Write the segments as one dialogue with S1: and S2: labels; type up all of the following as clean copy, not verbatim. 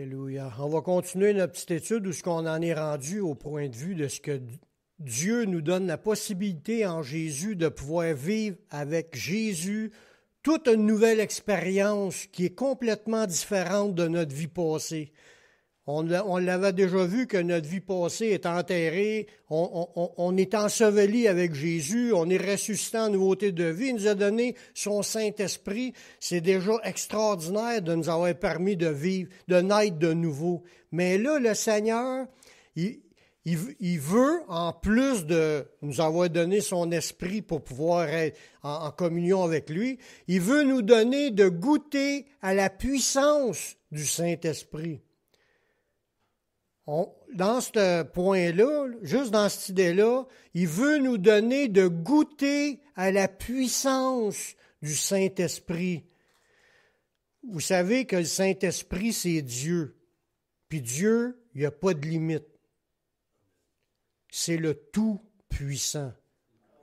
S1: Alléluia. On va continuer notre petite étude où ce qu'on en est rendu au point de vue de ce que Dieu nous donne la possibilité en Jésus de pouvoir vivre avec Jésus toute une nouvelle expérience qui est complètement différente de notre vie passée. On l'avait déjà vu que notre vie passée est enterrée, on est enseveli avec Jésus, on est ressuscité en nouveauté de vie, il nous a donné son Saint-Esprit. C'est déjà extraordinaire de nous avoir permis de vivre, de naître de nouveau. Mais là, le Seigneur, il veut, en plus de nous avoir donné son Esprit pour pouvoir être en communion avec lui, il veut nous donner de goûter à la puissance du Saint-Esprit. Dans ce point-là, juste dans cette idée-là, il veut nous donner de goûter à la puissance du Saint-Esprit. Vous savez que le Saint-Esprit, c'est Dieu. Puis Dieu, il n'y a pas de limite. C'est le Tout-Puissant.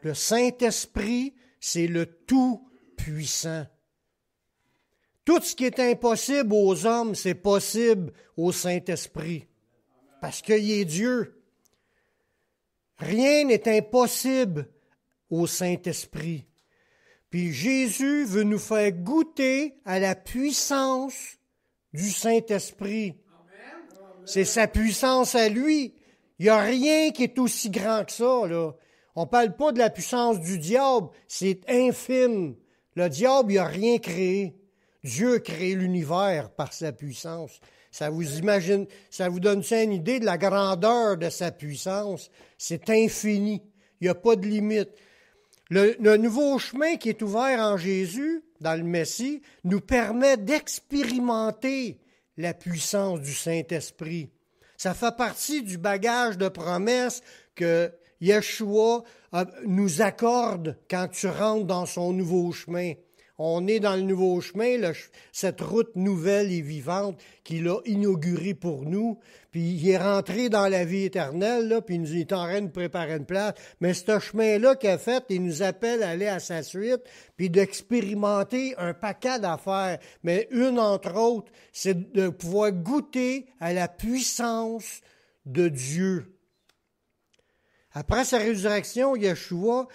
S1: Le Saint-Esprit, c'est le Tout-Puissant. Tout ce qui est impossible aux hommes, c'est possible au Saint-Esprit. Parce qu'il est Dieu. Rien n'est impossible au Saint-Esprit. Puis Jésus veut nous faire goûter à la puissance du Saint-Esprit. C'est sa puissance à lui. Il n'y a rien qui est aussi grand que ça, là. On ne parle pas de la puissance du diable, c'est infime. Le diable, il n'a rien créé. Dieu a créé l'univers par sa puissance. Ça vous donne une idée de la grandeur de sa puissance? C'est infini. Il n'y a pas de limite. Le nouveau chemin qui est ouvert en Jésus, dans le Messie, nous permet d'expérimenter la puissance du Saint-Esprit. Ça fait partie du bagage de promesses que Yeshua nous accorde quand tu rentres dans son nouveau chemin. On est dans le nouveau chemin, cette route nouvelle et vivante qu'il a inaugurée pour nous. Puis il est rentré dans la vie éternelle, là, puis il est en train de préparer une place. Mais ce chemin-là qu'il a fait, il nous appelle à aller à sa suite, puis d'expérimenter un paquet d'affaires. Mais une entre autres, c'est de pouvoir goûter à la puissance de Dieu. Après sa résurrection, Yeshua,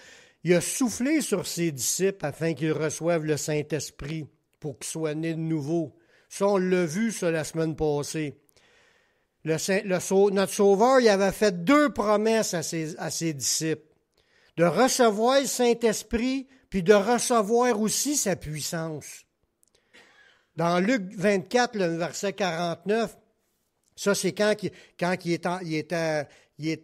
S1: il a soufflé sur ses disciples afin qu'ils reçoivent le Saint-Esprit pour qu'ils soient nés de nouveau. Ça, on l'a vu, ça, la semaine passée. Notre Sauveur, il avait fait 2 promesses à ses disciples. De recevoir le Saint-Esprit, puis de recevoir aussi sa puissance. Dans Luc 24, le verset 49, ça, c'est quand il était, je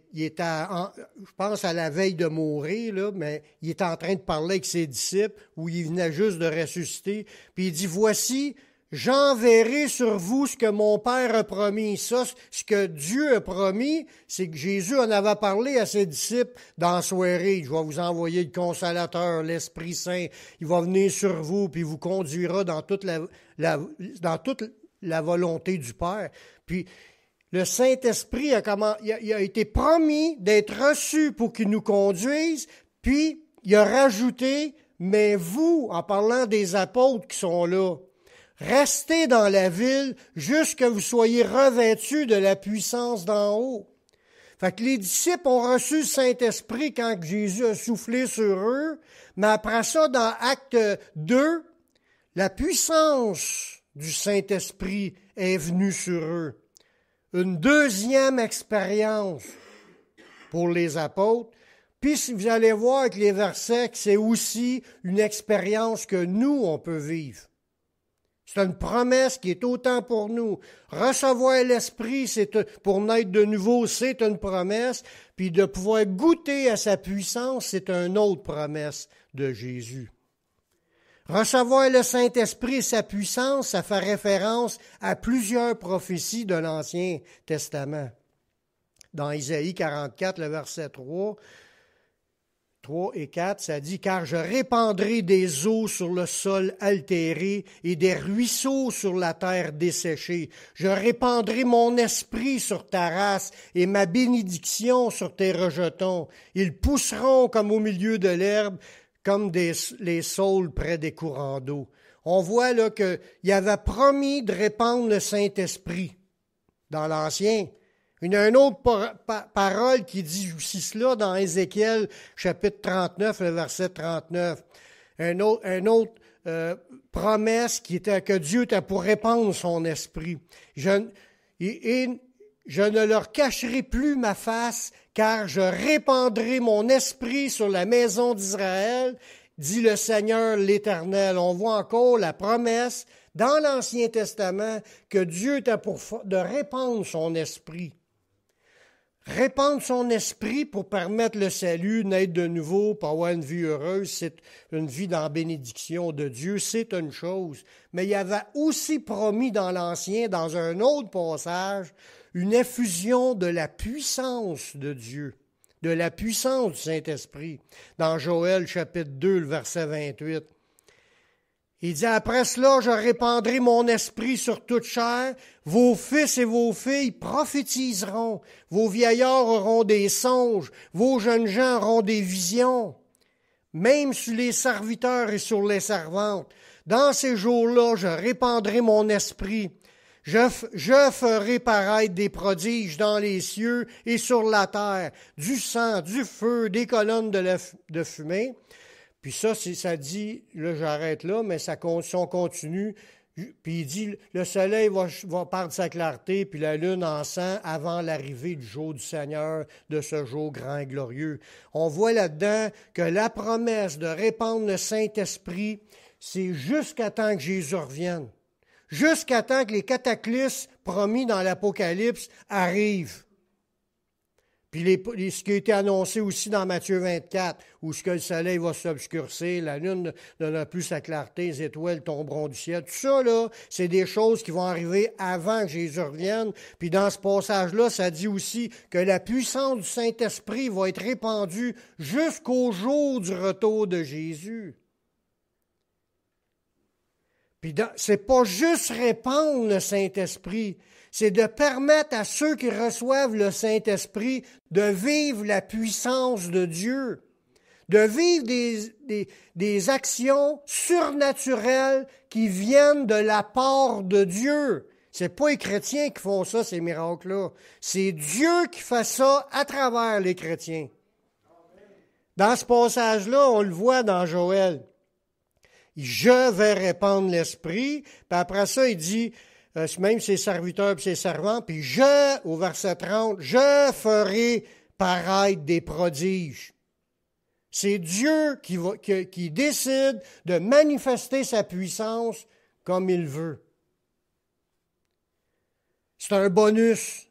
S1: pense, à la veille de mourir, là, mais il est en train de parler avec ses disciples, où il venait juste de ressusciter. Puis il dit, « Voici, j'enverrai sur vous ce que mon Père a promis. » Ça, ce que Dieu a promis, c'est que Jésus en avait parlé à ses disciples dans la soirée. « Je vais vous envoyer le Consolateur, l'Esprit Saint. Il va venir sur vous, puis il vous conduira dans toute la volonté du Père. » Puis, le Saint-Esprit il a été promis d'être reçu pour qu'il nous conduise, puis il a rajouté, mais vous, en parlant des apôtres qui sont là, restez dans la ville jusqu'à vous soyez revêtus de la puissance d'en haut. Fait que les disciples ont reçu le Saint-Esprit quand Jésus a soufflé sur eux, mais après ça, dans Acte 2, la puissance du Saint-Esprit est venue sur eux. Une deuxième expérience pour les apôtres. Puis si vous allez voir avec les versets que c'est aussi une expérience que nous, on peut vivre. C'est une promesse qui est autant pour nous. Recevoir l'Esprit, pour naître de nouveau, c'est une promesse. Puis de pouvoir goûter à sa puissance, c'est une autre promesse de Jésus. Recevoir le Saint-Esprit et sa puissance, ça fait référence à plusieurs prophéties de l'Ancien Testament. Dans Isaïe 44, le verset 3 et 4, ça dit « Car je répandrai des eaux sur le sol altéré et des ruisseaux sur la terre desséchée. Je répandrai mon esprit sur ta race et ma bénédiction sur tes rejetons. Ils pousseront comme au milieu de l'herbe, comme les saules près des courants d'eau. » On voit là qu'il avait promis de répandre le Saint-Esprit. dans l'Ancien. Il y a une autre parole qui dit aussi cela dans Ézéchiel, chapitre 39, le verset 39. Une autre promesse qui était que Dieu était pour répandre son esprit. Je ne leur cacherai plus ma face, car je répandrai mon esprit sur la maison d'Israël, dit le Seigneur l'Éternel. On voit encore la promesse dans l'Ancien Testament que Dieu était pour de répandre son esprit. Répandre son esprit pour permettre le salut, naître de nouveau, pour avoir une vie heureuse, c'est une vie dans la bénédiction de Dieu, c'est une chose. Mais il avait aussi promis dans l'Ancien, dans un autre passage, une effusion de la puissance de Dieu, de la puissance du Saint-Esprit. Dans Joël chapitre 2, le verset 28. Il dit, après cela, je répandrai mon esprit sur toute chair, vos fils et vos filles prophétiseront, vos vieillards auront des songes, vos jeunes gens auront des visions, même sur les serviteurs et sur les servantes. Dans ces jours-là, je répandrai mon esprit. Je ferai paraître des prodiges dans les cieux et sur la terre, du sang, du feu, des colonnes de fumée. Puis ça dit, là j'arrête là, mais si on continue, puis il dit, le soleil va perdre sa clarté, puis la lune en sang avant l'arrivée du jour du Seigneur, de ce jour grand et glorieux. On voit là-dedans que la promesse de répandre le Saint-Esprit, c'est jusqu'à temps que Jésus revienne, jusqu'à temps que les cataclysmes promis dans l'Apocalypse arrivent. Puis ce qui a été annoncé aussi dans Matthieu 24, où ce que le soleil va s'obscurcir, la lune n'aura plus sa clarté, les étoiles tomberont du ciel. Tout ça, là, c'est des choses qui vont arriver avant que Jésus revienne. Puis dans ce passage-là, ça dit aussi que la puissance du Saint-Esprit va être répandue jusqu'au jour du retour de Jésus. Puis c'est pas juste répandre le Saint-Esprit, c'est de permettre à ceux qui reçoivent le Saint-Esprit de vivre la puissance de Dieu, de vivre des actions surnaturelles qui viennent de la part de Dieu. C'est pas les chrétiens qui font ça, ces miracles-là. C'est Dieu qui fait ça à travers les chrétiens. Dans ce passage-là, on le voit dans Joël. Je vais répandre l'esprit, puis après ça, il dit, même ses serviteurs et ses servants, puis au verset 30, je ferai paraître des prodiges. C'est Dieu qui décide de manifester sa puissance comme il veut. C'est un bonus.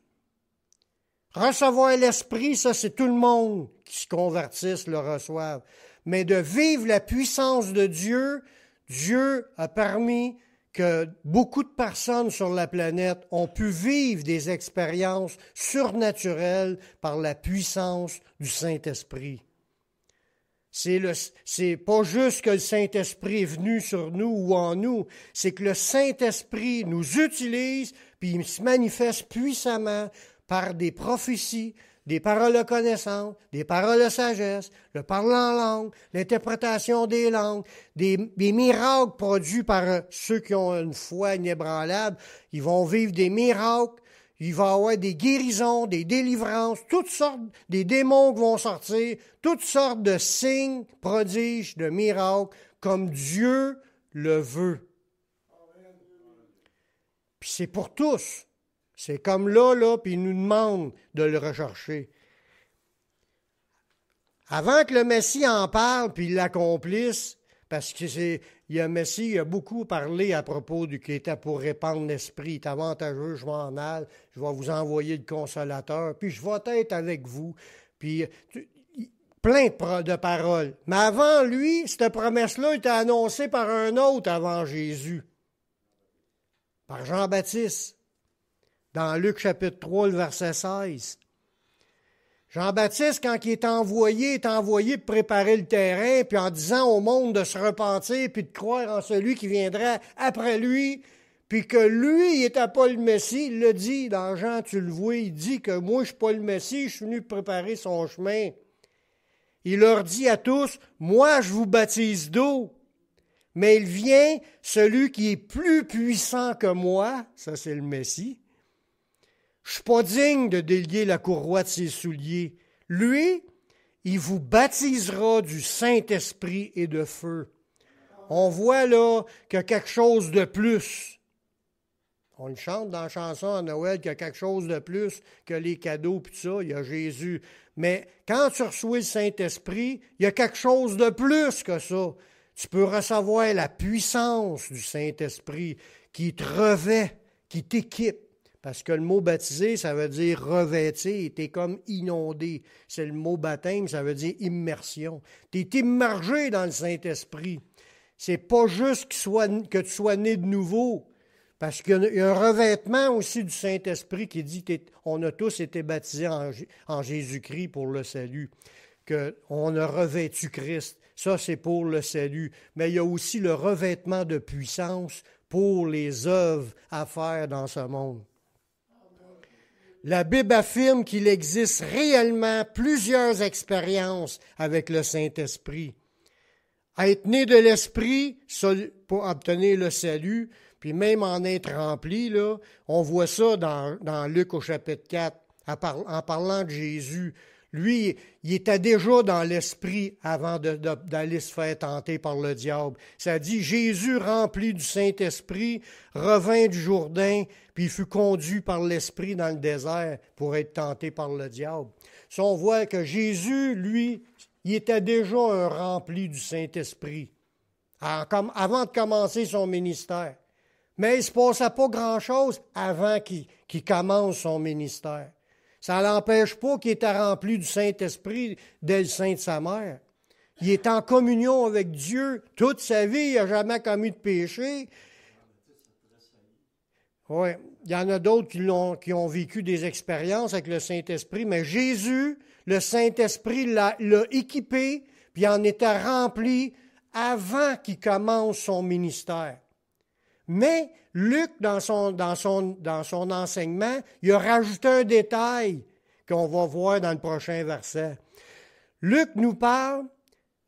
S1: Recevoir l'esprit, ça, c'est tout le monde qui se convertisse, le reçoive. Mais de vivre la puissance de Dieu, Dieu a permis que beaucoup de personnes sur la planète ont pu vivre des expériences surnaturelles par la puissance du Saint-Esprit. C'est pas juste que le Saint-Esprit est venu sur nous ou en nous, c'est que le Saint-Esprit nous utilise puis il se manifeste puissamment par des prophéties, des paroles de connaissance, des paroles de sagesse, le parler en langue, l'interprétation des langues, des miracles produits par ceux qui ont une foi inébranlable. Ils vont vivre des miracles, il va y avoir des guérisons, des délivrances, toutes sortes, des démons qui vont sortir, toutes sortes de signes, prodiges, de miracles, comme Dieu le veut. Puis c'est pour tous. C'est comme là, puis il nous demande de le rechercher. Avant que le Messie en parle, puis il l'accomplisse, parce que le Messie a beaucoup parlé à propos du qui était pour répandre l'Esprit. Il est avantageux, je m'en aille, je vais vous envoyer le Consolateur, puis je vais être avec vous. Puis plein de paroles. Mais avant lui, cette promesse-là était annoncée par un autre avant Jésus, par Jean-Baptiste. Dans Luc chapitre 3, le verset 16. Jean-Baptiste, quand il est envoyé pour préparer le terrain, puis en disant au monde de se repentir, puis de croire en celui qui viendrait après lui, puis que lui, il n'était pas le Messie, il le dit dans Jean, tu le vois, il dit que moi, je ne suis pas le Messie, je suis venu préparer son chemin. Il leur dit à tous, moi, je vous baptise d'eau, mais il vient celui qui est plus puissant que moi, ça c'est le Messie, Je ne suis pas digne de délier la courroie de ses souliers. Lui, il vous baptisera du Saint-Esprit et de feu. On voit là qu'il y a quelque chose de plus. On le chante dans la chanson à Noël qu'il y a quelque chose de plus que les cadeaux et tout ça. Il y a Jésus. Mais quand tu reçois le Saint-Esprit, il y a quelque chose de plus que ça. Tu peux recevoir la puissance du Saint-Esprit qui te revêt, qui t'équipe. Parce que le mot baptisé, ça veut dire revêtir. Tu es comme inondé. C'est le mot baptême, ça veut dire immersion. Tu es immergé dans le Saint-Esprit. C'est pas juste que tu sois né de nouveau. Parce qu'il y a un revêtement aussi du Saint-Esprit qui dit qu'on a tous été baptisés en Jésus-Christ pour le salut, qu'on a revêtu Christ. Ça, c'est pour le salut. Mais il y a aussi le revêtement de puissance pour les œuvres à faire dans ce monde. La Bible affirme qu'il existe réellement plusieurs expériences avec le Saint-Esprit. Être né de l'Esprit pour obtenir le salut, puis même en être rempli, là, on voit ça dans Luc au chapitre 4, en parlant de Jésus. Lui, il était déjà dans l'Esprit avant d'aller se faire tenter par le diable. Ça dit, Jésus, rempli du Saint-Esprit, revint du Jourdain, puis il fut conduit par l'Esprit dans le désert pour être tenté par le diable. Ça, on voit que Jésus, lui, il était déjà un rempli du Saint-Esprit avant de commencer son ministère. Mais il ne se passait pas grand-chose avant qu'il commence son ministère. Ça ne l'empêche pas qu'il était rempli du Saint-Esprit dès le sein de sa mère. Il est en communion avec Dieu toute sa vie, il n'a jamais commis de péché. Oui, il y en a d'autres qui ont vécu des expériences avec le Saint-Esprit, mais Jésus, le Saint-Esprit l'a équipé, puis il en était rempli avant qu'il commence son ministère. Mais Luc, dans son enseignement, il a rajouté un détail qu'on va voir dans le prochain verset. Luc nous parle,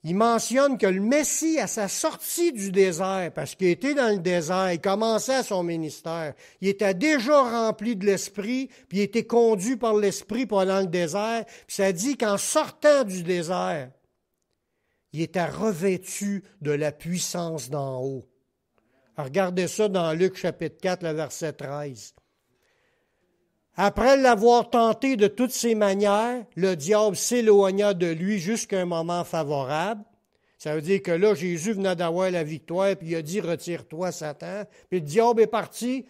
S1: il mentionne que le Messie, à sa sortie du désert, parce qu'il était dans le désert, il commençait son ministère, il était déjà rempli de l'Esprit, puis il était conduit par l'Esprit pendant le désert, puis ça dit qu'en sortant du désert, il était revêtu de la puissance d'en haut. Regardez ça dans Luc chapitre 4, le verset 13. Après l'avoir tenté de toutes ses manières, le diable s'éloigna de lui jusqu'à un moment favorable. Ça veut dire que là, Jésus venait d'avoir la victoire, puis il a dit, retire-toi, Satan. Puis le diable est parti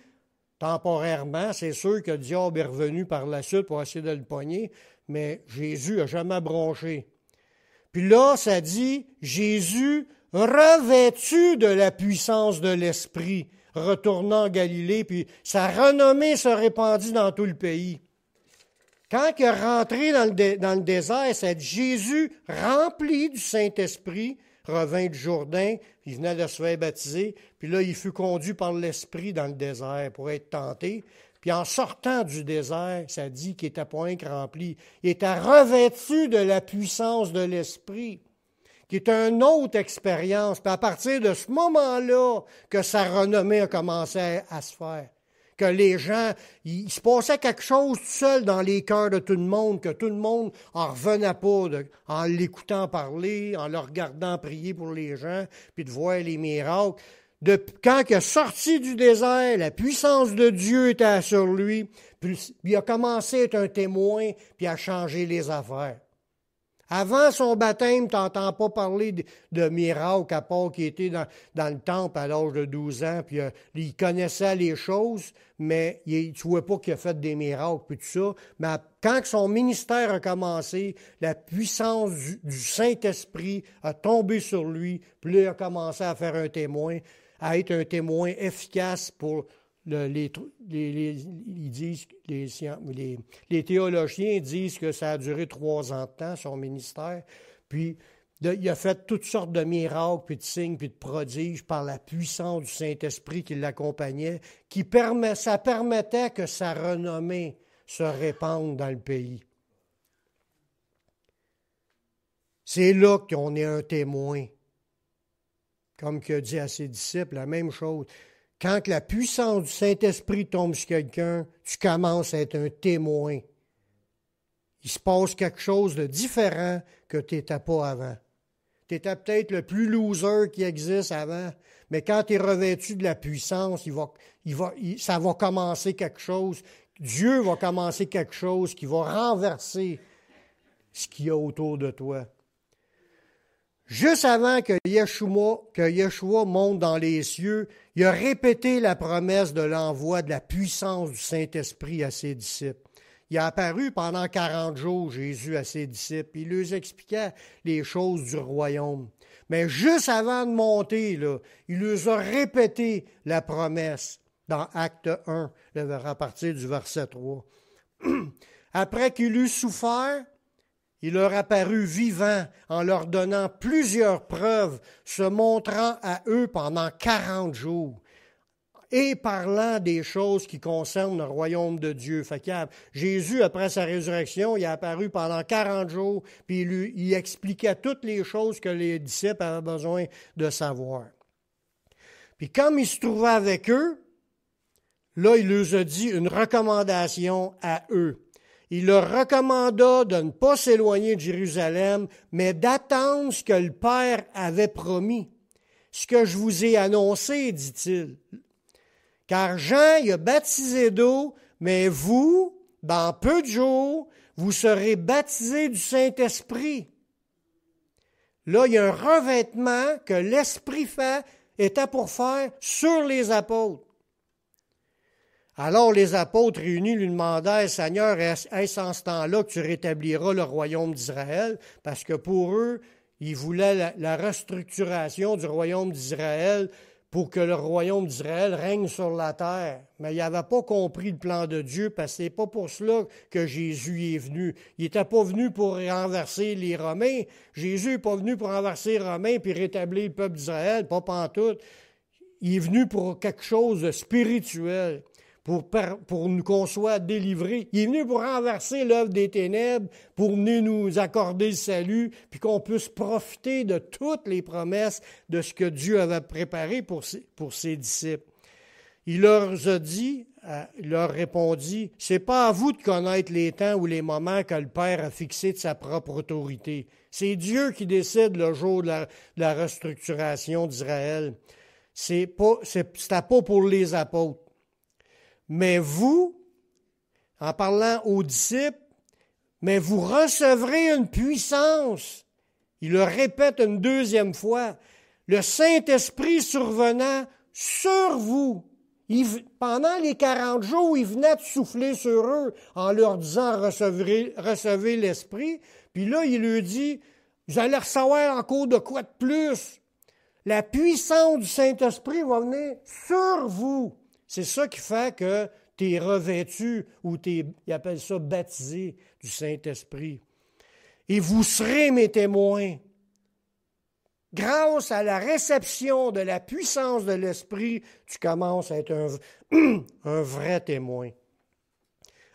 S1: temporairement. C'est sûr que le diable est revenu par la suite pour essayer de le pogner, mais Jésus n'a jamais bronché. Puis là, ça dit, Jésus, revêtu de la puissance de l'Esprit, retournant en Galilée, puis sa renommée se répandit dans tout le pays. Quand il est rentré dans le désert, c'est Jésus, rempli du Saint-Esprit, revint du Jourdain, il venait de se faire baptiser, puis là, il fut conduit par l'Esprit dans le désert pour être tenté. Puis en sortant du désert, ça dit qu'il n'était pas un rempli, il était revêtu de la puissance de l'Esprit, qui est une autre expérience. Puis à partir de ce moment-là, que sa renommée a commencé à se faire. Que les gens, il se passait quelque chose tout seul dans les cœurs de tout le monde, que tout le monde en revenait pas en l'écoutant parler, en le regardant prier pour les gens, puis de voir les miracles. Quand il est sorti du désert, la puissance de Dieu était sur lui, puis il a commencé à être un témoin, puis à changer les affaires. Avant son baptême, tu n'entends pas parler de miracles, à part qu'il était dans le temple à l'âge de 12 ans, puis il connaissait les choses, mais tu ne vois pas qu'il a fait des miracles, puis tout ça. Mais quand son ministère a commencé, la puissance du Saint-Esprit a tombé sur lui, puis là, il a commencé à faire un témoin, à être un témoin efficace pour les théologiens disent que ça a duré 3 ans de temps, son ministère. Puis, il a fait toutes sortes de miracles, puis de signes, puis de prodiges par la puissance du Saint-Esprit qui l'accompagnait, ça permettait que sa renommée se répande dans le pays. C'est là qu'on est un témoin. Comme qu'il a dit à ses disciples, la même chose. quand la puissance du Saint-Esprit tombe sur quelqu'un, tu commences à être un témoin. Il se passe quelque chose de différent que tu n'étais pas avant. Tu étais peut-être le plus loser qui existe avant, mais quand tu es revêtu de la puissance, ça va commencer quelque chose. Dieu va commencer quelque chose qui va renverser ce qu'il y a autour de toi. Juste avant que Yeshua monte dans les cieux, il a répété la promesse de l'envoi de la puissance du Saint-Esprit à ses disciples. Il a apparu pendant 40 jours, Jésus, à ses disciples. Il leur expliquait les choses du royaume. Mais juste avant de monter, là, il leur a répété la promesse dans Acte 1, à partir du verset 3. Après qu'il eut souffert, il leur apparut vivant en leur donnant plusieurs preuves, se montrant à eux pendant 40 jours et parlant des choses qui concernent le royaume de Dieu. Fait que Jésus, après sa résurrection, il est apparu pendant 40 jours, puis il expliquait toutes les choses que les disciples avaient besoin de savoir. Puis comme il se trouvait avec eux, là, il leur a dit une recommandation à eux. Il leur recommanda de ne pas s'éloigner de Jérusalem, mais d'attendre ce que le Père avait promis. Ce que je vous ai annoncé, dit-il. Car Jean, il a baptisé d'eau, mais vous, dans peu de jours, vous serez baptisés du Saint-Esprit. Là, il y a un revêtement que l'Esprit était pour faire sur les apôtres. Alors les apôtres réunis lui demandèrent, « Seigneur, est-ce en ce temps-là que tu rétabliras le royaume d'Israël? » Parce que pour eux, ils voulaient la restructuration du royaume d'Israël pour que le royaume d'Israël règne sur la terre. Mais ils n'avaient pas compris le plan de Dieu, parce que ce n'est pas pour cela que Jésus est venu. Il n'était pas venu pour renverser les Romains. Jésus n'est pas venu pour renverser les Romains puis rétablir le peuple d'Israël, pas pantoute. Il est venu pour quelque chose de spirituel. Pour qu'on soit délivrés. Il est venu pour renverser l'œuvre des ténèbres, pour venir nous accorder le salut, puis qu'on puisse profiter de toutes les promesses de ce que Dieu avait préparé pour ses disciples. Il leur répondit, « C'est pas à vous de connaître les temps ou les moments que le Père a fixés de sa propre autorité. C'est Dieu qui décide le jour de la restructuration d'Israël. C'était pas pour les apôtres. Mais vous, en parlant aux disciples, mais vous recevrez une puissance. » Il le répète une deuxième fois. Le Saint-Esprit survenant sur vous. Pendant les 40 jours, il venait de souffler sur eux en leur disant « Recevez l'Esprit ». Puis là, il leur dit « Vous allez recevoir encore de quoi de plus. La puissance du Saint-Esprit va venir sur vous. » C'est ça qui fait que tu es revêtu ou ils appellent ça baptisé du Saint-Esprit. Et vous serez mes témoins. Grâce à la réception de la puissance de l'Esprit, tu commences à être un vrai témoin.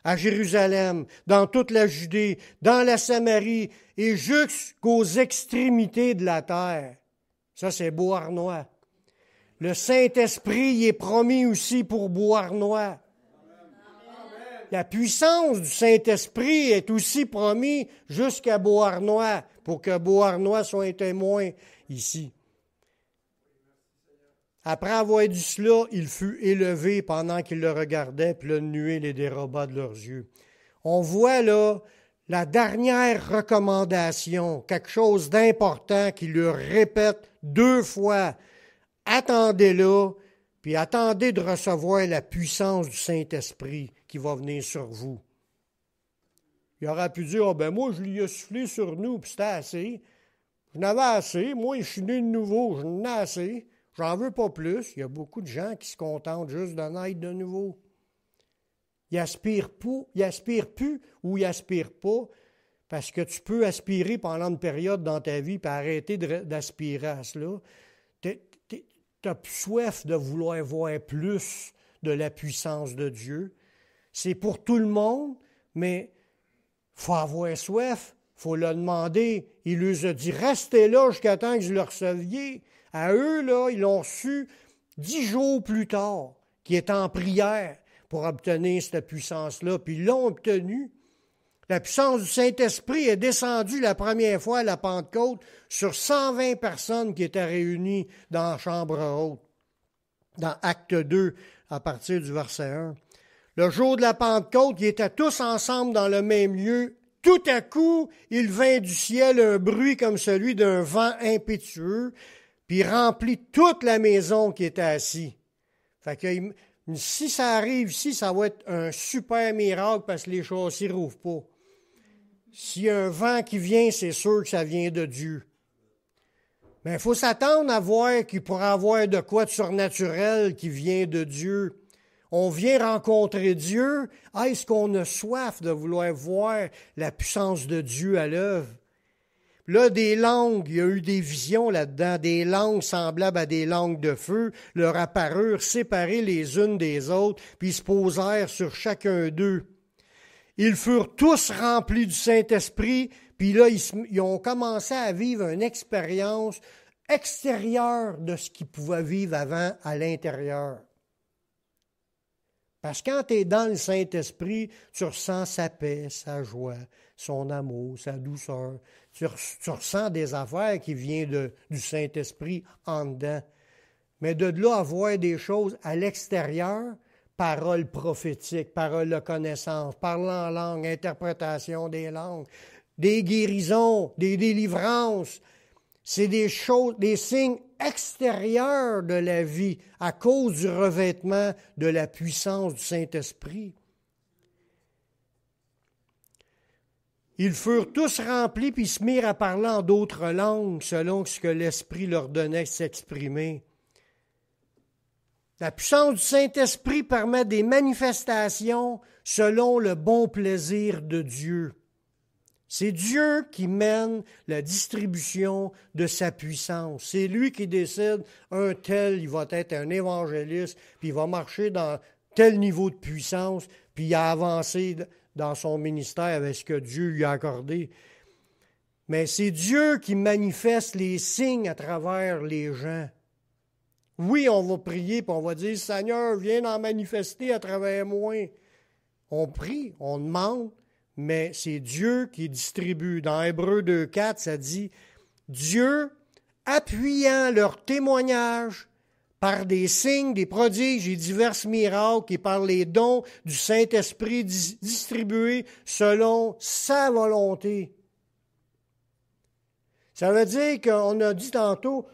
S1: À Jérusalem, dans toute la Judée, dans la Samarie et jusqu'aux extrémités de la terre. Ça, c'est Beauharnois. Le Saint-Esprit y est promis aussi pour Beauharnois. La puissance du Saint-Esprit est aussi promis jusqu'à Beauharnois, pour que Beauharnois soit un témoin ici. Après avoir dit cela, il fut élevé pendant qu'il le regardait, puis la nuée les déroba de leurs yeux. On voit là la dernière recommandation, quelque chose d'important qu'il leur répète 2 fois. Attendez-là, puis attendez de recevoir la puissance du Saint-Esprit qui va venir sur vous. Il aurait pu dire, moi, je lui ai soufflé sur nous, puis c'était assez. Je n'avais assez. Moi, je suis né de nouveau, je n'en ai assez. J'en veux pas plus. Il y a beaucoup de gens qui se contentent juste de naître de nouveau. Ils aspirent plus ou ils aspirent pas, parce que tu peux aspirer pendant une période dans ta vie puis arrêter d'aspirer à cela. Tu as soif de vouloir voir plus de la puissance de Dieu. C'est pour tout le monde, mais il faut avoir soif, il faut le demander. Il leur a dit, restez là jusqu'à temps que je le receviez. À eux, là, ils l'ont reçu 10 jours plus tard, qui est en prière pour obtenir cette puissance-là, puis ils l'ont obtenue. La puissance du Saint-Esprit est descendue la première fois à la Pentecôte sur 120 personnes qui étaient réunies dans la chambre haute, dans Acte 2, à partir du verset 1. Le jour de la Pentecôte, ils étaient tous ensemble dans le même lieu. Tout à coup, il vint du ciel un bruit comme celui d'un vent impétueux, puis remplit toute la maison qui était assise. Fait que si ça arrive ici, ça va être un super miracle parce que les châssis ne rouvrent pas. S'il y a un vent qui vient, c'est sûr que ça vient de Dieu. Mais il faut s'attendre à voir qu'il pourra avoir de quoi de surnaturel qui vient de Dieu. On vient rencontrer Dieu. Est-ce qu'on a soif de vouloir voir la puissance de Dieu à l'œuvre? Là, des langues, il y a eu des visions là-dedans, des langues semblables à des langues de feu, leur apparurent séparées les unes des autres, puis se posèrent sur chacun d'eux. Ils furent tous remplis du Saint-Esprit, puis là, ils ont commencé à vivre une expérience extérieure de ce qu'ils pouvaient vivre avant à l'intérieur. Parce que quand tu es dans le Saint-Esprit, tu ressens sa paix, sa joie, son amour, sa douceur. Tu ressens des affaires qui viennent du Saint-Esprit en dedans. Mais de là à voir des choses à l'extérieur, paroles prophétiques, paroles de connaissance, parlant en langue, interprétation des langues, des guérisons, des délivrances, c'est des choses, des signes extérieurs de la vie à cause du revêtement de la puissance du Saint-Esprit. Ils furent tous remplis puis se mirent à parler en d'autres langues selon ce que l'Esprit leur donnait de s'exprimer. La puissance du Saint-Esprit permet des manifestations selon le bon plaisir de Dieu. C'est Dieu qui mène la distribution de sa puissance. C'est lui qui décide, un tel, il va être un évangéliste, puis il va marcher dans tel niveau de puissance, puis il a avancé dans son ministère avec ce que Dieu lui a accordé. Mais c'est Dieu qui manifeste les signes à travers les gens. Oui, on va prier, puis on va dire, Seigneur, viens en manifester à travers moi. On prie, on demande, mais c'est Dieu qui distribue. Dans Hébreux 2,4, ça dit, Dieu, appuyant leur témoignage par des signes, des prodiges et divers miracles et par les dons du Saint-Esprit distribués selon sa volonté. Ça veut dire qu'on a dit tantôt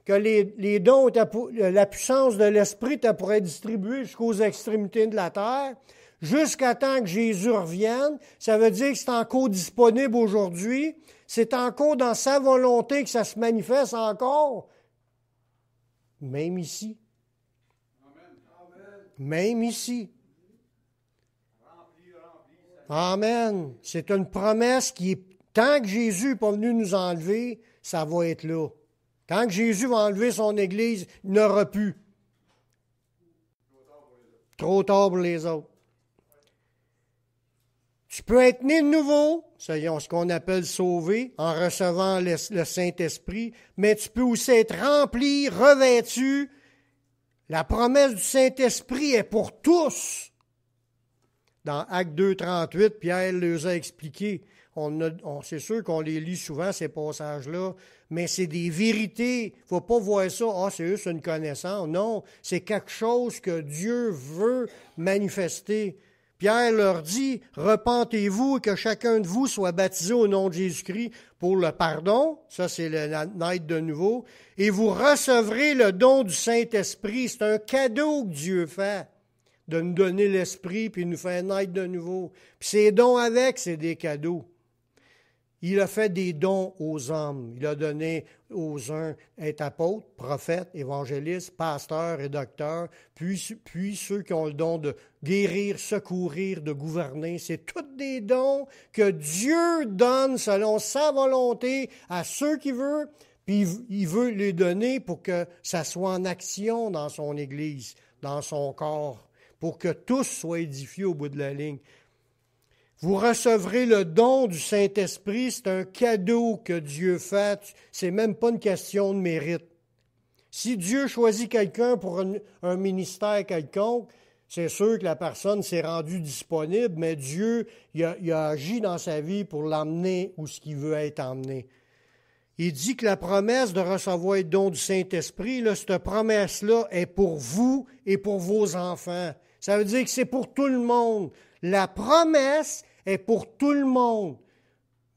S1: que les dons, la puissance de l'Esprit pourrait être distribuée jusqu'aux extrémités de la terre, jusqu'à temps que Jésus revienne. Ça veut dire que c'est encore disponible aujourd'hui. C'est encore dans sa volonté que ça se manifeste encore. Même ici. Même ici. Amen. C'est une promesse qui est, tant que Jésus n'est pas venu nous enlever, ça va être là. Quand que Jésus va enlever son Église, il n'aura plus. Trop tard pour les autres. Tu peux être né de nouveau, c'est ce qu'on appelle sauvé, en recevant le Saint-Esprit, mais tu peux aussi être rempli, revêtu. La promesse du Saint-Esprit est pour tous. Dans Acte 2, 38, Pierre les a expliqués. C'est sûr qu'on les lit souvent, ces passages-là, mais c'est des vérités. Il ne faut pas voir ça, c'est juste une connaissance. Non, c'est quelque chose que Dieu veut manifester. Pierre leur dit, repentez-vous et que chacun de vous soit baptisé au nom de Jésus-Christ pour le pardon, ça c'est la naître de nouveau, et vous recevrez le don du Saint-Esprit. C'est un cadeau que Dieu fait, de nous donner l'Esprit puis nous faire naître de nouveau. Puis ces dons avec, c'est des cadeaux. Il a fait des dons aux hommes. Il a donné aux uns être apôtres, prophètes, évangélistes, pasteurs et docteurs, puis ceux qui ont le don de guérir, secourir, de gouverner. C'est tous des dons que Dieu donne selon sa volonté à ceux qu'il veut, puis il veut les donner pour que ça soit en action dans son Église, dans son corps, pour que tous soient édifiés au bout de la ligne. Vous recevrez le don du Saint-Esprit, c'est un cadeau que Dieu fait, c'est même pas une question de mérite. Si Dieu choisit quelqu'un pour un ministère quelconque, c'est sûr que la personne s'est rendue disponible, mais Dieu il a agi dans sa vie pour l'emmener où ce qu'il veut être emmené. Il dit que la promesse de recevoir le don du Saint-Esprit, là, cette promesse-là est pour vous et pour vos enfants. Ça veut dire que c'est pour tout le monde. La promesse est pour tout le monde.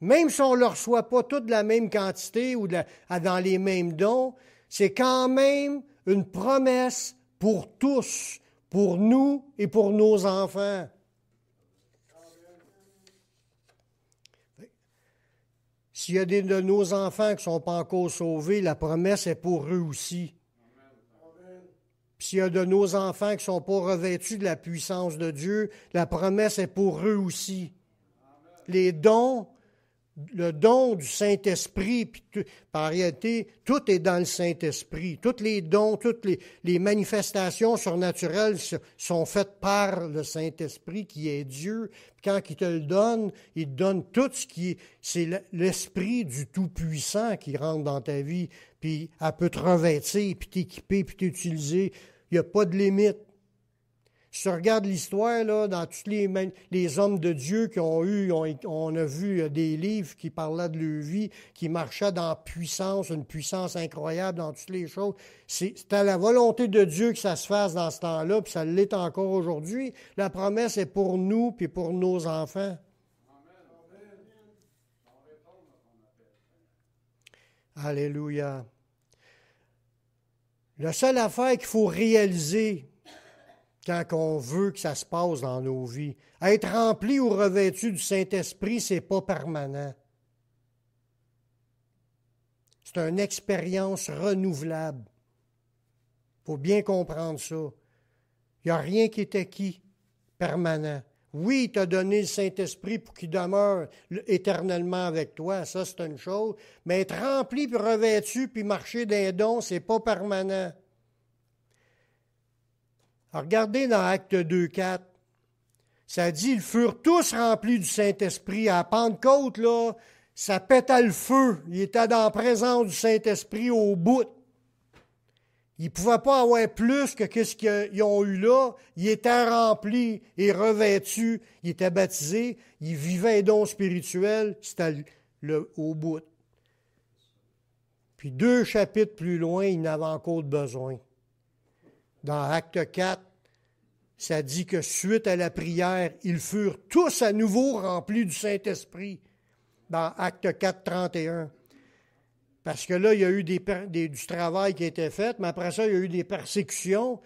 S1: Même si on ne le reçoit pas toute la même quantité ou dans les mêmes dons, c'est quand même une promesse pour tous, pour nous et pour nos enfants. S'il y a des de nos enfants qui ne sont pas encore sauvés, la promesse est pour eux aussi. Puis s'il y a de nos enfants qui ne sont pas revêtus de la puissance de Dieu, la promesse est pour eux aussi. Les dons, le don du Saint-Esprit, puis en réalité, tout est dans le Saint-Esprit. Tous les dons, toutes les manifestations surnaturelles sont faites par le Saint-Esprit qui est Dieu. Puis quand il te donne tout ce qui est... C'est l'Esprit du Tout-Puissant qui rentre dans ta vie, puis elle peut te revêtir, puis t'équiper, puis t'utiliser. Il n'y a pas de limite. Si tu regardes l'histoire, là, dans tous les hommes de Dieu qui ont eu, on a vu des livres qui parlaient de leur vie, qui marchaient dans une puissance incroyable dans toutes les choses. C'était la volonté de Dieu que ça se fasse dans ce temps-là, puis ça l'est encore aujourd'hui. La promesse est pour nous, puis pour nos enfants. Alléluia. La seule affaire qu'il faut réaliser quand on veut que ça se passe dans nos vies, être rempli ou revêtu du Saint-Esprit, ce n'est pas permanent. C'est une expérience renouvelable. Il faut bien comprendre ça. Il n'y a rien qui est acquis, permanent. Oui, il t'a donné le Saint-Esprit pour qu'il demeure éternellement avec toi, ça c'est une chose, mais être rempli puis revêtu puis marcher d'un don, c'est pas permanent. Alors, regardez dans Acte 2:4, ça dit, ils furent tous remplis du Saint-Esprit. À la Pentecôte, là, ça pétait le feu. Ils étaient dans la présence du Saint-Esprit au bout. Ils ne pouvaient pas avoir plus que ce qu'ils ont eu là. Ils étaient remplis et revêtus. Ils étaient baptisés. Ils vivaient un don spirituel. C'était au bout. Puis 2 chapitres plus loin, ils n'avaient encore besoin. Dans Acte 4, ça dit que suite à la prière, ils furent tous à nouveau remplis du Saint-Esprit. Dans Acte 4, 31. Parce que là, il y a eu du travail qui a été fait, mais après ça, il y a eu des persécutions.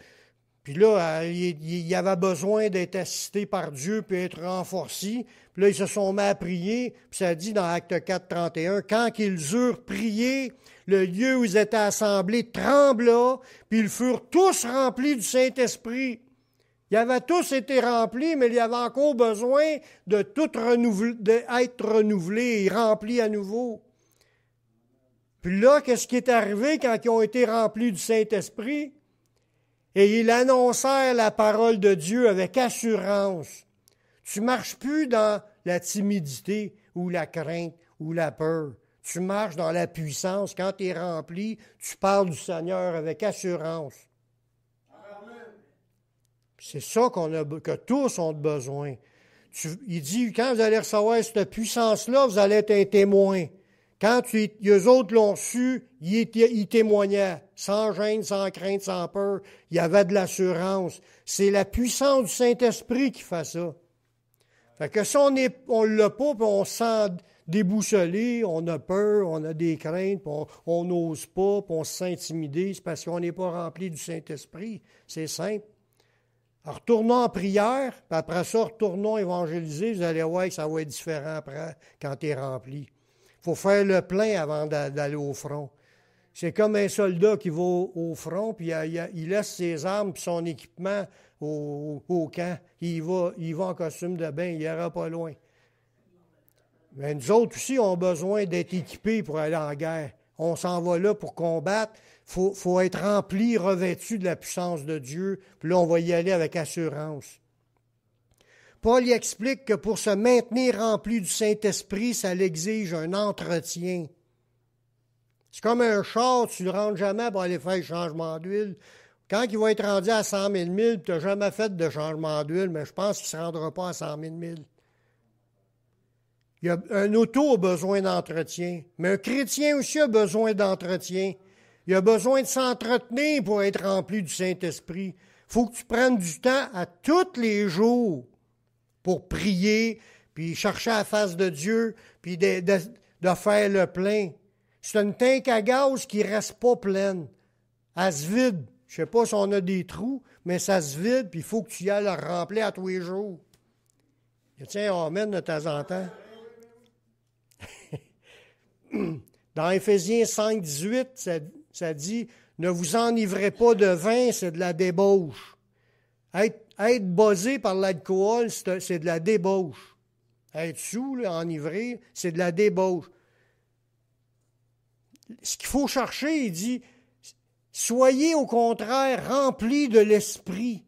S1: Puis là, il y avait besoin d'être assisté par Dieu puis être renforcé. Puis là, ils se sont mis à prier. Puis ça dit dans Acte 4, 31, quand ils eurent prié, le lieu où ils étaient assemblés trembla, puis ils furent tous remplis du Saint-Esprit. Ils avaient tous été remplis, mais il y avait encore besoin d'être renouvelés et remplis à nouveau. Puis là, qu'est-ce qui est arrivé quand ils ont été remplis du Saint-Esprit? Et ils annoncèrent la parole de Dieu avec assurance. Tu ne marches plus dans la timidité ou la crainte ou la peur. Tu marches dans la puissance. Quand tu es rempli, tu parles du Seigneur avec assurance. Amen. C'est ça que tous ont besoin. Il dit, quand vous allez recevoir cette puissance-là, vous allez être un témoin. Quand eux autres l'ont su, ils témoignaient, sans gêne, sans crainte, sans peur. Il y avait de l'assurance. C'est la puissance du Saint-Esprit qui fait ça. Fait que si on ne l'a pas, puis on se sent déboussolé, on a peur, on a des craintes, puis on n'ose pas, puis on se sent intimidé, c'est parce qu'on n'est pas rempli du Saint-Esprit. C'est simple. Alors, retournons en prière, puis après ça, retournons évangéliser. Vous allez voir que ça va être différent après, quand tu es rempli. Il faut faire le plein avant d'aller au front. C'est comme un soldat qui va au front, puis il laisse ses armes et son équipement au camp. Il va en costume de bain, il n'ira pas loin. Mais nous autres aussi, on a besoin d'être équipés pour aller en guerre. On s'en va là pour combattre. Il faut être rempli, revêtu de la puissance de Dieu. Puis là, on va y aller avec assurance. Paul y explique que pour se maintenir rempli du Saint-Esprit, ça l'exige un entretien. C'est comme un char, tu ne le rentres jamais pour aller faire le changement d'huile. Quand il va être rendu à 100 000 milles, tu n'as jamais fait de changement d'huile, mais je pense qu'il ne se rendra pas à 100 000 milles. Un auto a besoin d'entretien, mais un chrétien aussi a besoin d'entretien. Il a besoin de s'entretenir pour être rempli du Saint-Esprit. Il faut que tu prennes du temps à tous les jours pour prier, puis chercher la face de Dieu, puis de faire le plein. C'est une tank à gaz qui ne reste pas pleine. Elle se vide. Je ne sais pas si on a des trous, mais ça se vide, puis il faut que tu y ailles le remplir à tous les jours. Tiens, amen de temps en temps. Dans Éphésiens 5, 18, ça dit « Ne vous enivrez pas de vin, c'est de la débauche. » Être buzzé par l'alcool, c'est de la débauche. Être saoul, enivré, c'est de la débauche. Ce qu'il faut chercher, il dit « Soyez au contraire remplis de l'esprit. »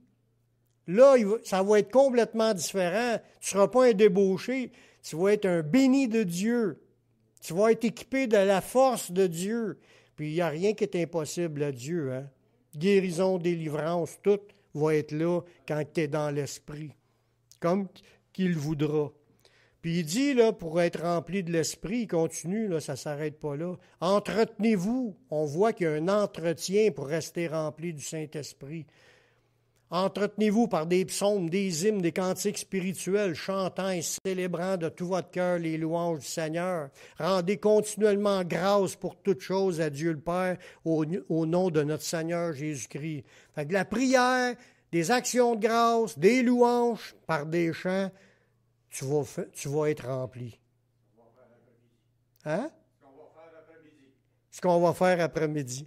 S1: Là, ça va être complètement différent. Tu ne seras pas un débauché, tu vas être un béni de Dieu. Tu vas être équipé de la force de Dieu. Puis il n'y a rien qui est impossible à Dieu. Hein? Guérison, délivrance, tout va être là quand tu es dans l'esprit, comme qu'il voudra. Puis il dit, là, pour être rempli de l'esprit, il continue, là, ça ne s'arrête pas là. Entretenez-vous. On voit qu'il y a un entretien pour rester rempli du Saint-Esprit. Entretenez-vous par des psaumes, des hymnes, des cantiques spirituels, chantant et célébrant de tout votre cœur les louanges du Seigneur. Rendez continuellement grâce pour toutes choses à Dieu le Père au nom de notre Seigneur Jésus-Christ. Fait que la prière, des actions de grâce, des louanges par des chants, tu vas être rempli. Hein? Ce qu'on va faire après-midi.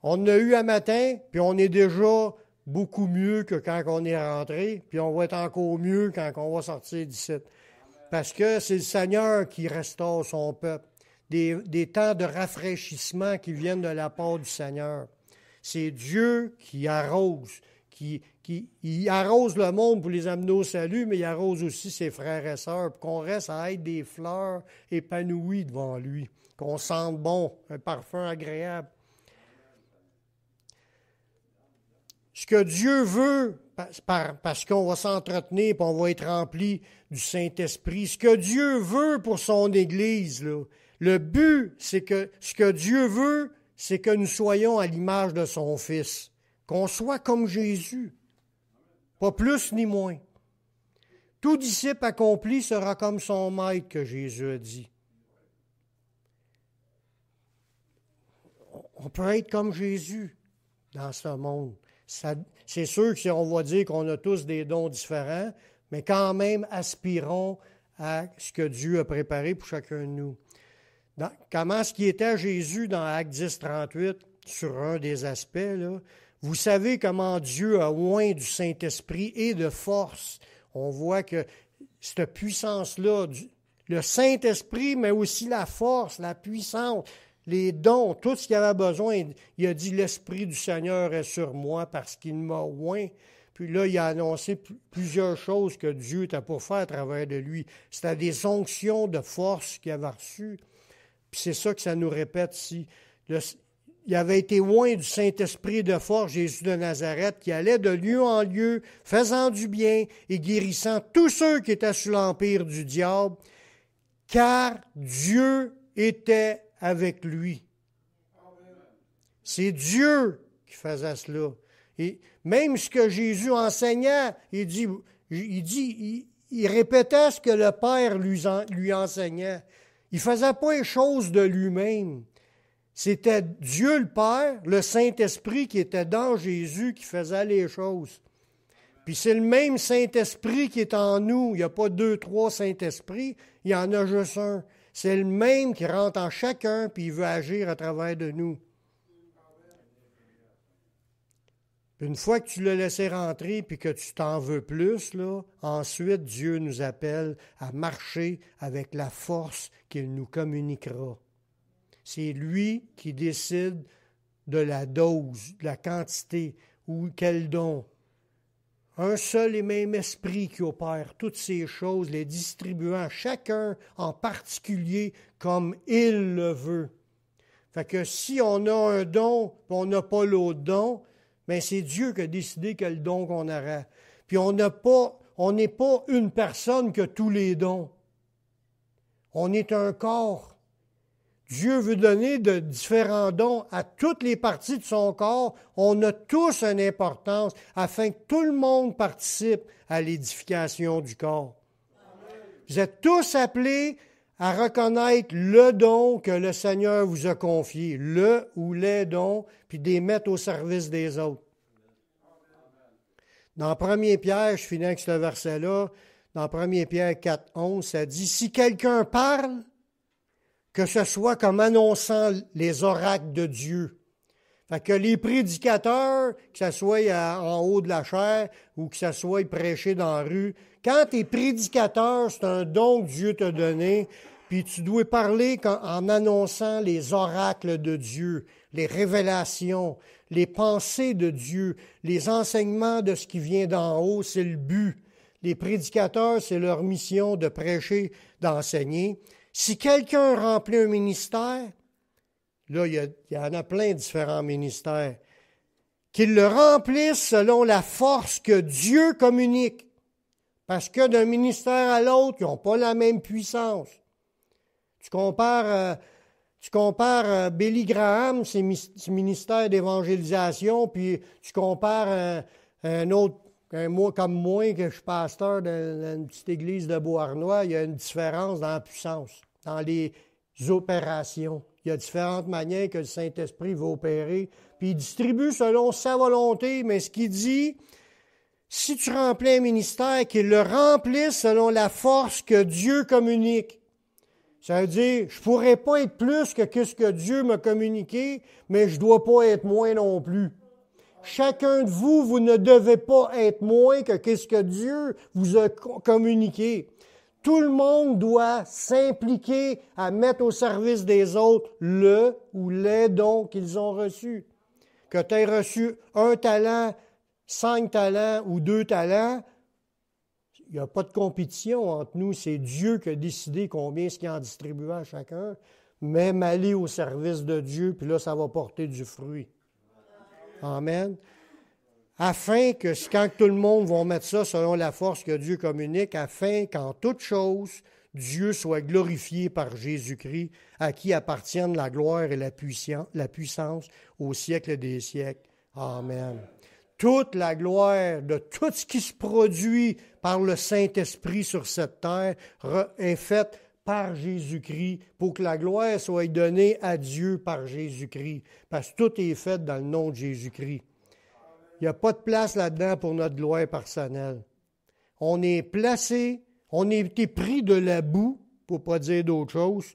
S1: On en a eu un matin, puis on est déjà beaucoup mieux que quand on est rentré, puis on va être encore mieux quand on va sortir d'ici. Parce que c'est le Seigneur qui restaure son peuple. Des temps de rafraîchissement qui viennent de la part du Seigneur. C'est Dieu qui arrose, il arrose le monde pour les amener au salut, mais il arrose aussi ses frères et sœurs, pour qu'on reste à être des fleurs épanouies devant lui, qu'on sente bon, un parfum agréable. Ce que Dieu veut, parce qu'on va s'entretenir et on va être rempli du Saint-Esprit, ce que Dieu veut pour son Église, là, le but, c'est que ce que Dieu veut, c'est que nous soyons à l'image de son Fils, qu'on soit comme Jésus, pas plus ni moins. Tout disciple accompli sera comme son maître, que Jésus a dit. On peut être comme Jésus dans ce monde. C'est sûr que on va dire qu'on a tous des dons différents, mais quand même aspirons à ce que Dieu a préparé pour chacun de nous. Comment ce qui était Jésus dans Acte 10, 38, sur un des aspects, là, vous savez comment Dieu a oint du Saint-Esprit et de force. On voit que cette puissance-là, le Saint-Esprit, mais aussi la force, la puissance, les dons, tout ce qu'il avait besoin, il a dit « L'Esprit du Seigneur est sur moi parce qu'il m'a oint ». Puis là, il a annoncé plusieurs choses que Dieu était pour faire à travers de lui. C'était des onctions de force qu'il avait reçues. Puis c'est ça que ça nous répète ici. Il avait été oint du Saint-Esprit de force, Jésus de Nazareth, qui allait de lieu en lieu, faisant du bien et guérissant tous ceux qui étaient sous l'empire du diable, car Dieu était avec lui. C'est Dieu qui faisait cela. Et même ce que Jésus enseignait, il répétait ce que le Père lui enseignait. Il ne faisait pas les choses de lui-même. C'était Dieu le Père, le Saint-Esprit qui était dans Jésus qui faisait les choses. Puis c'est le même Saint-Esprit qui est en nous. Il n'y a pas 2, 3 Saint-Esprits, il y en a juste un. C'est le même qui rentre en chacun, puis il veut agir à travers de nous. Une fois que tu l'as laissé rentrer, puis que tu t'en veux plus, là, ensuite Dieu nous appelle à marcher avec la force qu'il nous communiquera. C'est lui qui décide de la dose, de la quantité, ou quel don. un seul et même esprit qui opère toutes ces choses, les distribuant chacun en particulier comme il le veut. Fait que si on a un don et on n'a pas l'autre don, bien c'est Dieu qui a décidé quel don qu'on aura. Puis on n'est pas une personne qui a tous les dons. On est un corps. Dieu veut donner de différents dons à toutes les parties de son corps. On a tous une importance afin que tout le monde participe à l'édification du corps. Vous êtes tous appelés à reconnaître le don que le Seigneur vous a confié, le ou les dons, puis de les mettre au service des autres. Dans 1 Pierre, je finis avec ce verset-là, dans 1 Pierre 4, 11, ça dit « Si quelqu'un parle, que ce soit comme annonçant les oracles de Dieu. » Fait que les prédicateurs, que ce soit en haut de la chaire ou que ce soit prêcher dans la rue, quand tu es prédicateur, c'est un don que Dieu t'a donné, puis tu dois parler en annonçant les oracles de Dieu, les révélations, les pensées de Dieu, les enseignements de ce qui vient d'en haut, c'est le but. Les prédicateurs, c'est leur mission de prêcher, d'enseigner. Si quelqu'un remplit un ministère, là, il y en a plein de différents ministères, qu'il le remplisse selon la force que Dieu communique. Parce que d'un ministère à l'autre, ils n'ont pas la même puissance. Tu compares Billy Graham, ses ministères d'évangélisation, puis tu compares un autre, comme moi, que je suis pasteur d'une petite église de Beauharnois, il y a une différence dans la puissance, dans les opérations. Il y a différentes manières que le Saint-Esprit va opérer, puis il distribue selon sa volonté, mais ce qu'il dit, si tu remplis un ministère, qu'il le remplisse selon la force que Dieu communique. Ça veut dire, je ne pourrais pas être plus que ce que Dieu m'a communiqué, mais je ne dois pas être moins non plus. Chacun de vous, vous ne devez pas être moins que ce que Dieu vous a communiqué. Tout le monde doit s'impliquer à mettre au service des autres le ou les dons qu'ils ont reçus. Que tu aies reçu 1 talent, 5 talents ou 2 talents, il n'y a pas de compétition entre nous. C'est Dieu qui a décidé combien ce qu'il en distribuait à chacun. Même aller au service de Dieu, puis là, ça va porter du fruit. Amen. Afin que, quand tout le monde va mettre ça selon la force que Dieu communique, afin qu'en toute chose, Dieu soit glorifié par Jésus-Christ, à qui appartiennent la gloire et la puissance au siècle des siècles. Amen. Toute la gloire de tout ce qui se produit par le Saint-Esprit sur cette terre est faite par Jésus-Christ, pour que la gloire soit donnée à Dieu par Jésus-Christ, parce que tout est fait dans le nom de Jésus-Christ. Il n'y a pas de place là-dedans pour notre gloire personnelle. On est placé, on a été pris de la boue, pour ne pas dire d'autre chose.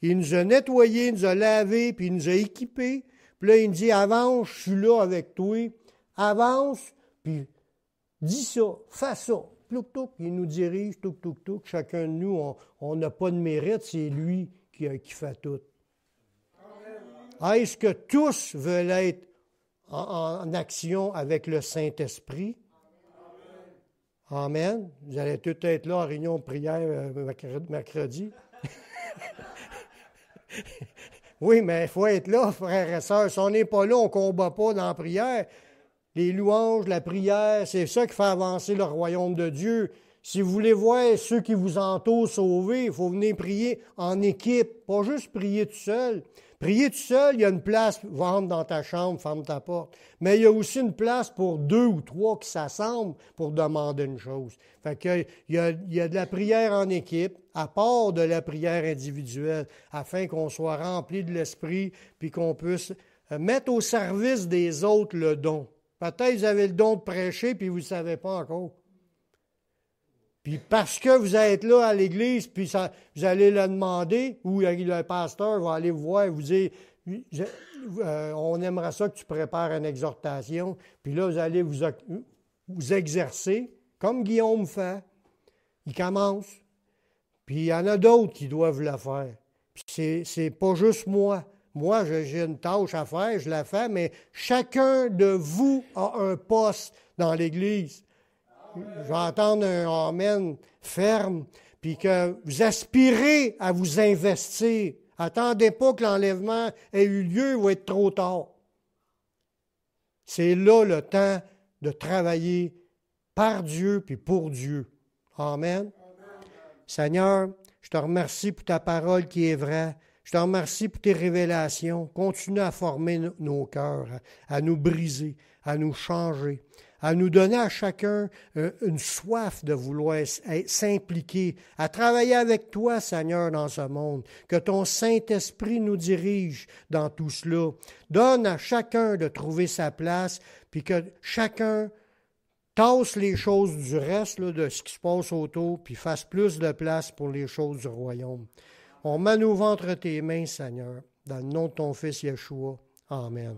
S1: Il nous a nettoyés, il nous a lavés, puis il nous a équipés. Puis là, il nous dit, avance, je suis là avec toi. Avance, puis dis ça, fais ça. Plouc, touc, il nous dirige, touc, touc, touc. Chacun de nous, on n'a pas de mérite, c'est lui qui fait tout. Est-ce que tous veulent être en action avec le Saint-Esprit? Amen. Vous allez tous être là en réunion de prière mercredi. Oui, mais il faut être là, frères et sœurs. Si on n'est pas là, on ne combat pas dans la prière. Les louanges, la prière, c'est ça qui fait avancer le royaume de Dieu. Si vous voulez voir ceux qui vous entourent sauvés, il faut venir prier en équipe, pas juste prier tout seul. Prier tout seul, il y a une place, rentre dans ta chambre, ferme ta porte. Mais il y a aussi une place pour 2 ou 3 qui s'assemblent pour demander une chose. Fait que il y a de la prière en équipe, à part de la prière individuelle, afin qu'on soit rempli de l'Esprit, puis qu'on puisse mettre au service des autres le don. Peut-être vous avez le don de prêcher, puis vous ne le savez pas encore. Puis parce que vous êtes là à l'église, puis vous allez le demander, ou le pasteur va aller vous voir et vous dire, on aimerait ça que tu prépares une exhortation. Puis là, vous allez vous exercer, comme Guillaume fait. Il commence. Puis il y en a d'autres qui doivent le faire. Puis c'est pas juste moi. Moi, j'ai une tâche à faire, je la fais, mais chacun de vous a un poste dans l'Église. Je vais entendre un amen ferme, puis que vous aspirez à vous investir. Attendez pas que l'enlèvement ait eu lieu, il va être trop tard. C'est là le temps de travailler par Dieu puis pour Dieu. Amen. Seigneur, je te remercie pour ta parole qui est vraie. Je te remercie pour tes révélations. Continue à former nos cœurs, à nous briser, à nous changer, à nous donner à chacun une soif de vouloir s'impliquer, à travailler avec toi, Seigneur, dans ce monde. Que ton Saint-Esprit nous dirige dans tout cela. Donne à chacun de trouver sa place, puis que chacun tasse les choses du reste, là, de ce qui se passe autour, puis fasse plus de place pour les choses du royaume. On met nos ventres entre tes mains, Seigneur, dans le nom de ton Fils Yeshua. Amen.